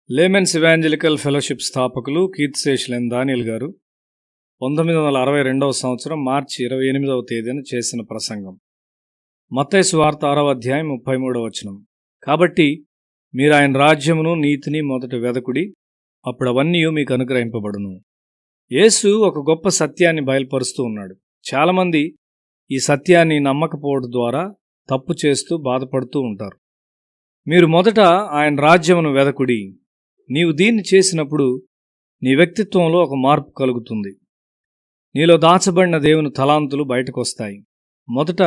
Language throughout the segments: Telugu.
లేమెన్స్ ఇవాంజలికల్ ఫెలోషిప్ స్థాపకులు కీర్తిశేషులైన దానియేల్ గారు 1962వ సంవత్సరం మార్చి 28వ తేదీన చేసిన ప్రసంగం. మత్తయి సువార్త 6వ అధ్యాయం 33వ వచనం. కాబట్టి మీరు ఆయన రాజ్యమును నీతిని మొదట వెదకుడి, అప్పుడు అవన్నీ మీకు అనుగ్రహింపబడును. యేసు ఒక గొప్ప సత్యాన్ని బయలుపరుస్తూ ఉన్నాడు. చాలామంది ఈ సత్యాన్ని నమ్మకపోవడం ద్వారా తప్పు చేస్తూ బాధపడుతూ ఉంటారు. మీరు మొదట ఆయన రాజ్యమును వెదకుడి. నీవు దీన్ని చేసినప్పుడు నీ వ్యక్తిత్వంలో ఒక మార్పు కలుగుతుంది. నీలో దాచబడిన దేవుని తలాంతులు బయటకు వస్తాయి. మొదట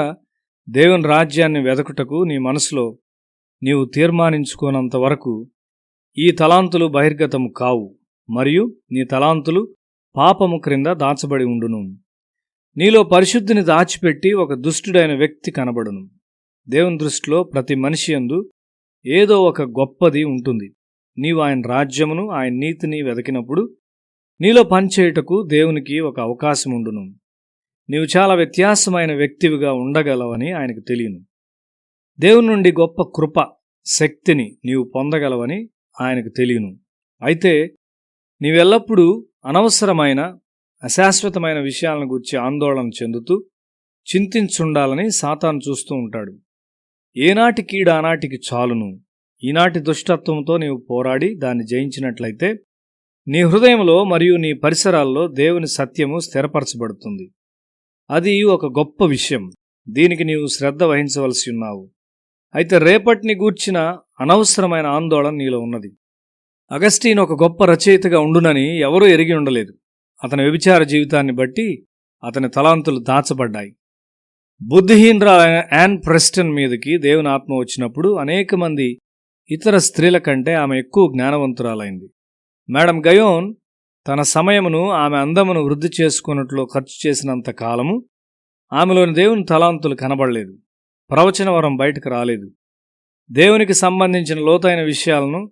దేవుని రాజ్యాన్ని వెదకుటకు నీ మనసులో నీవు తీర్మానించుకోనంత వరకు ఈ తలాంతులు బహిర్గతము కావు, మరియు నీ తలాంతులు పాపము క్రింద దాచబడి ఉండును. నీలో పరిశుద్ధిని దాచిపెట్టి ఒక దుష్టుడైన వ్యక్తి కనబడును. దేవుని దృష్టిలో ప్రతి మనిషి యందు ఏదో ఒక గొప్పది ఉంటుంది. నీవు ఆయన రాజ్యమును, ఆయన నీతిని వెదకినప్పుడు నీలో పనిచేయుటకు దేవునికి ఒక అవకాశం ఉండును. నీవు చాలా వ్యత్యాసమైన వ్యక్తివిగా ఉండగలవని ఆయనకు తెలియను. దేవుని నుండి గొప్ప కృప, శక్తిని నీవు పొందగలవని ఆయనకు తెలియను. అయితే నీవెల్లప్పుడూ అనవసరమైన, అశాశ్వతమైన విషయాలను గురించి ఆందోళన చెందుతూ చింతించుండాలని సాతాను చూస్తూ ఉంటాడు. ఏనాటి కీడు ఆనాటికి చాలును. ఈనాటి దుష్టత్వంతో నీవు పోరాడి దాన్ని జయించినట్లయితే నీ హృదయంలో మరియు నీ పరిసరాల్లో దేవుని సత్యము స్థిరపరచబడుతుంది. అది ఒక గొప్ప విషయం. దీనికి నీవు శ్రద్ధ వహించవలసి ఉన్నావు. అయితే రేపటిని గూర్చిన అనవసరమైన ఆందోళన నీలో ఉన్నది. అగస్టీన్ ఒక గొప్ప రచయితగా ఉండునని ఎవరూ ఎరిగి ఉండలేదు. అతని వ్యభిచార జీవితాన్ని బట్టి అతని తలాంతులు దాచబడ్డాయి. బుద్ధిహీనరాలైన యాన్ ప్రెస్టన్ మీదకి దేవుని ఆత్మ వచ్చినప్పుడు అనేక మంది ఇతర స్త్రీల కంటే ఆమె ఎక్కువ జ్ఞానవంతురాలైంది. మేడం గయోన్ తన సమయమును ఆమె అందమును వృద్ధి చేసుకున్నట్లు ఖర్చు చేసినంత కాలము ఆమెలోని దేవుని తలాంతులు కనబడలేదు. ప్రవచన వరం బయటకు రాలేదు. దేవునికి సంబంధించిన లోతైన విషయాలను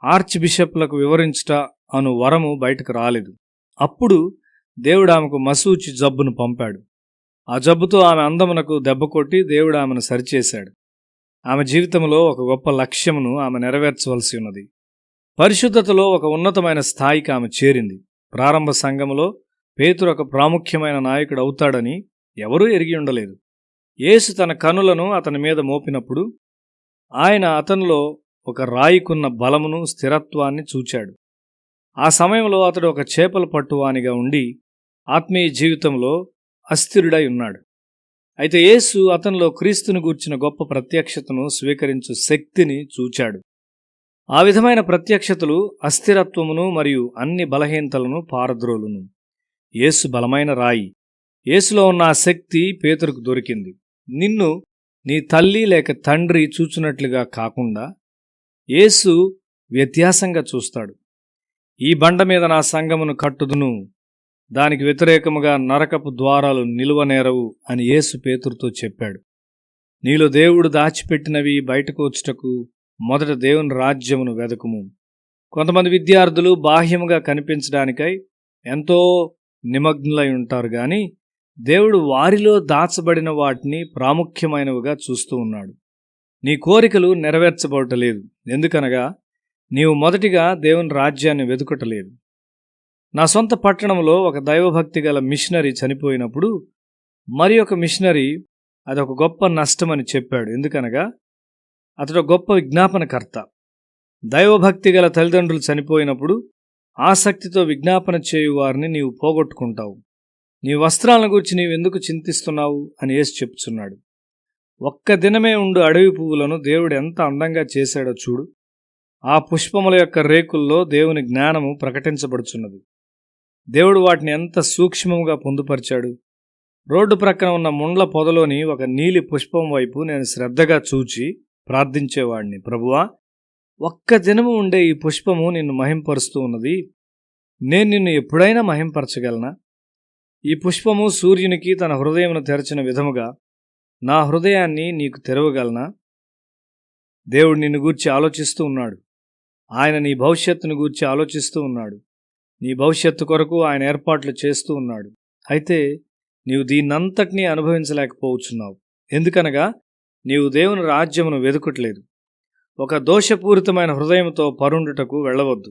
ఆర్చ్ బిషప్లకు వివరించుట అను వరము బయటకు రాలేదు. అప్పుడు దేవుడు ఆమెకు మసూచి జబ్బును పంపాడు. ఆ జబ్బుతో ఆమె అందమునకు దెబ్బ కొట్టి దేవుడు ఆమెను సరిచేశాడు. ఆమె జీవితంలో ఒక గొప్ప లక్ష్యమును ఆమె నెరవేర్చవలసి ఉన్నది. పరిశుద్ధతలో ఒక ఉన్నతమైన స్థాయికి ఆమె చేరింది. ప్రారంభ సంఘములో పేతురు ఒక ప్రాముఖ్యమైన నాయకుడు అవుతాడని ఎవరూ ఎరిగి ఉండలేదు. యేసు తన కనులను అతని మీద మోపినప్పుడు ఆయన అతనిలో ఒక రాయికున్న బలమును, స్థిరత్వాన్ని చూచాడు. ఆ సమయంలో అతడు ఒక చేపల పట్టువానిగా ఉండి ఆత్మీయ జీవితంలో అస్థిరుడై ఉన్నాడు. అయితే యేసు అతనిలో క్రీస్తుని గూర్చిన గొప్ప ప్రత్యక్షతను స్వీకరించు శక్తిని చూచాడు. ఆ విధమైన ప్రత్యక్షతలు అస్థిరత్వమును మరియు అన్ని బలహీనతలను పారద్రోలును. యేసు బలమైన రాయి. యేసులో ఉన్న ఆ శక్తి పేతురుకు దొరికింది. నిన్ను నీ తల్లి లేక తండ్రి చూచున్నట్లుగా కాకుండా యేసు వ్యత్యాసంగా చూస్తాడు. ఈ బండ మీద నా సంఘమును కట్టుదును, దానికి వ్యతిరేకముగా నరకపు ద్వారాలు నిలువనేరవు అని యేసు పేతురుతో చెప్పాడు. నీలో దేవుడు దాచిపెట్టినవి బయటకు వచ్చుటకు మొదట దేవుని రాజ్యమును వెదకుము. కొంతమంది విద్యార్థులు బాహ్యముగా కనిపించడానికై ఎంతో నిమగ్నులై ఉంటారు, గాని దేవుడు వారిలో దాచబడిన వాటిని ప్రాముఖ్యమైనవిగా చూస్తూ ఉన్నాడు. నీ కోరికలు నెరవేర్చబడటలేదు, ఎందుకనగా నీవు మొదటిగా దేవుని రాజ్యాన్ని వెతుకటలేదు. నా సొంత పట్టణంలో ఒక దైవభక్తి గల మిషనరీ చనిపోయినప్పుడు మరి ఒక మిషనరీ అదొక గొప్ప నష్టమని చెప్పాడు. ఎందుకనగా అతడు గొప్ప విజ్ఞాపనకర్త. దైవభక్తి గల తల్లిదండ్రులు చనిపోయినప్పుడు ఆసక్తితో విజ్ఞాపన చేయు వారిని నీవు పోగొట్టుకుంటావు. నీ వస్త్రాలను గురించి నీవెందుకు చింతిస్తున్నావు అని యేసు చెప్తున్నాడు. ఒక్క దినమే ఉండు అడవి పువ్వులను దేవుడు ఎంత అందంగా చేశాడో చూడు. ఆ పుష్పముల యొక్క రేకుల్లో దేవుని జ్ఞానము ప్రకటించబడుచున్నది. దేవుడు వాటిని ఎంత సూక్ష్మముగా పొందుపరిచాడు. రోడ్డు ప్రక్కన ఉన్న ముండ్ల పొదలోని ఒక నీలి పుష్పం వైపు నేను శ్రద్ధగా చూచి ప్రార్థించేవాడిని. ప్రభువా, ఒక్క దినము ఉండే ఈ పుష్పము నిన్ను మహింపరుస్తూ ఉన్నది. నేను నిన్ను ఎప్పుడైనా మహింపరచగలనా? ఈ పుష్పము సూర్యునికి తన హృదయమును తెరచిన విధముగా నా హృదయాన్ని నీకు తెరవగలనా? దేవుడు నిన్ను గూర్చి ఆలోచిస్తూ ఉన్నాడు. ఆయన నీ భవిష్యత్తును గూర్చి ఆలోచిస్తూ ఉన్నాడు. నీ భవిష్యత్తు కొరకు ఆయన ఏర్పాట్లు చేస్తూ ఉన్నాడు. అయితే నీవు దీన్నంతటినీ అనుభవించలేకపోవచ్చున్నావు. ఎందుకనగా నీవు దేవుని రాజ్యమును వెతుకట్లేదు. ఒక దోషపూరితమైన హృదయంతో పరుండుటకు వెళ్ళవద్దు.